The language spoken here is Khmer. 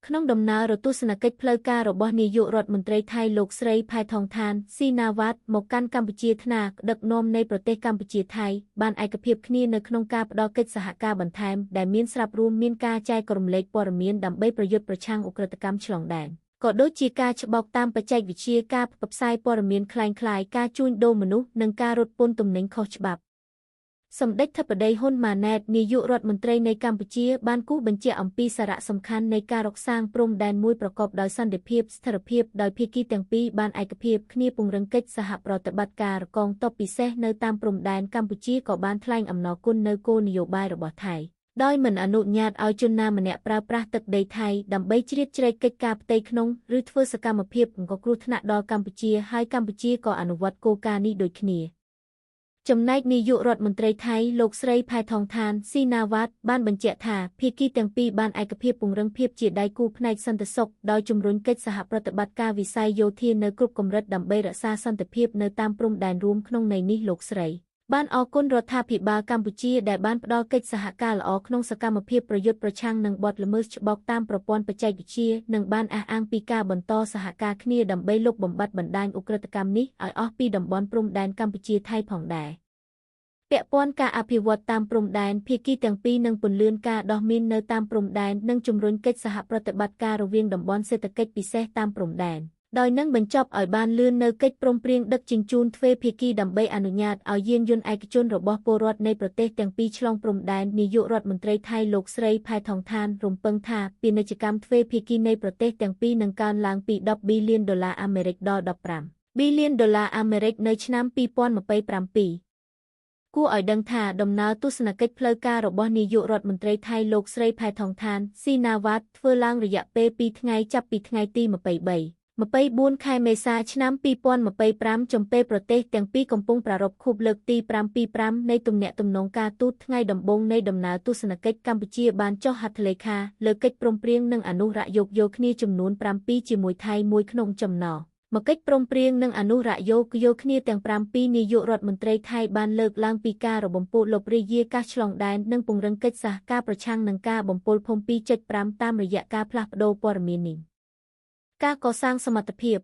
ក្នុងដំណើររទស្សនកិច្ចផ្លូវការរបស់នាយករដ្ឋមន្ត្រីថៃលោកស្រីផែថងឋានស៊ីណាវ៉ាតមកកាន់កម្ពុជាថ្នាក់ដឹកនាំនៃប្រទេសកម្ពុជាថៃបានឯកភាពគ្នានៅក្នុងការផ្តល់កិច្ចសហការបន្ថែមដែលមានស្រាប់រួមមានការចែករំលែកព័ត៌មានដើម្បីប្រយុទ្ធប្រឆាំងឧក្រិដ្ឋកម្មឆ្លងដែនក៏ដូចជាការច្បោកតាមបច្ចេកវិទ្យាការផ្សព្វផ្សាយព័ត៌មានคล้ายៗការជួញដូរមនុស្សនិងការរត់ពន្ធទំនិញខុសច្បាប់សម្ដេចធិបតីហ៊ុនម៉ាណែតនាយករដ្ឋមន្ត្រីនៃកម្ពុជាបានគូសបញ្ជាក់អំពីសារៈសំខាន់នៃការរកសាងព្រំដែនមួយប្រកបដោយសន្តិភាពស្ថិរភាពដោយភាគីទាំងពីរបានឯកភាពគ្នាពង្រឹងកិច្ចសហប្រតិបត្តិការកងទ័ពពិសេសនៅតាមព្រំដែនកម្ពុជាក៏បានថ្លែងអំណរគុណនៅគោលនយោបាយរបស់ថៃដោយមិនអនុញ្ញាតឲ្យជនណាម្នាក់ប្រើប្រាស់ទឹកដីថៃដើម្បីជ្រៀតជ្រែកកិច្ចការផ្ទៃក្នុងឬធ្វើសកម្មភាពបង្កគ្រោះថ្នាក់ដល់កម្ពុជាហើយកម្ពុជាក៏អនុវត្តគោលការណ៍នេះដូចគ្នាចំណែកនាយករដ្ឋមន្ត្រីថៃលោកស្រីផែថងឋានស៊ីណាវ៉ាតបានបញ្ជាក់ថាភាគីទាំងពីរបានឯកភាពពង្រឹងភាពជាដៃគូផ្នែកសន្តិសុខដោយជំរុញកិច្ចសហប្រតិបត្តិការវិស័យយោធានៅគ្រប់កម្រិតដើម្បីរក្សាសន្តិភាពនៅតាមព្រំដែនរួមក្នុងន័យនេះលោកស្រីបានអរគុណរដ្ឋាភិបាលកម្ពុជាដែលបានផ្ដល់កិច្ចសហការល្អក្នុងសកម្មភាពប្រយុទ្ធប្រឆាំងនឹងបទល្មើសច្បោកតាមប្រព័ន្ធបច្ចេកវិទ្យានិងបានអះអាងពីការបន្តសហការគ្នាដើម្បីលុបបំបាត់បណ្ដាញឧក្រិដ្ឋកម្មនេះឲ្យអស់ពីតំបន់ព្រំដែនកម្ពុជាថៃផងដែរពាក់ព័ន្ធការអភិវឌ្ឍតាមព្រំដែនភាគីទាំងពីរនឹងពន្លឿនការដោះមីននៅតាមព្រំដែននិងជំរុញកិច្ចសហប្រតិបត្តិការរវាងតំបន់សេដ្ឋកិច្ចពិសេសតាមព្រំដែនដោយនឹងបញ្ចប់ឲ្យបានលឿននៅកិច្ចព្រមព្រៀងដឹកជញ្ជូនទ្វេភាគីដើម្បីអនុញ្ញាតឲ្យយានយន្តឯកជនរបស់ពលរដ្ឋនៃប្រទេសទាំងពីរឆ្លងព្រំដែននាយករដ្ឋមន្ត្រីថៃលោកស្រីផែថងឋានរំពឹងថាពាណិជ្ជកម្មទ្វេភាគីនៃប្រទេសទាំងពីរនឹងកើនឡើងពី$10 ប៊ីលានដល់$15 ប៊ីលាននៅឆ្នាំ2027គួរឲ្យដឹងថាដំណើរទស្សនកិច្ចផ្លូវការរបស់នាយករដ្ឋមន្ត្រីថៃលោកស្រីផែថងឋានស៊ីណាវ៉ាតធ្វើឡើងរយៈពេល2ថ្ងៃចាប់ពីថ្ងៃទី23-24 ខែមេសាឆ្នាំ2025ចំពេលប្រទេសទាំងពីរកំពុងប្រារព្ធខួបលើកទី725នៃទំនាក់ទំនងការទូតថ្ងៃដំបូងនៃដំណើរទស្សនកិច្ចកម្ពុជាបានចុះហត្ថលេខាលើកិច្ចព្រមព្រៀងនិងអនុរយោគយកគ្នាចំនួន7ជាមួយថៃមួយក្នុងចំណោមមកកិច្ចព្រមព្រៀងនិងអនុរយោគយកគ្នាទាំង7នាយករដ្ឋមន្ត្រីថៃបានលើកឡើងពីការរបំពុលលុបរាយការឆ្លងដែននិងពង្រឹងកិច្ចសហការប្រឆាំងនឹងការបំពុលភូមិ 2.5 តាមរយៈការផ្លាស់ប្តូរព័ត៌មាននេះការកសាងសមត្ថភាព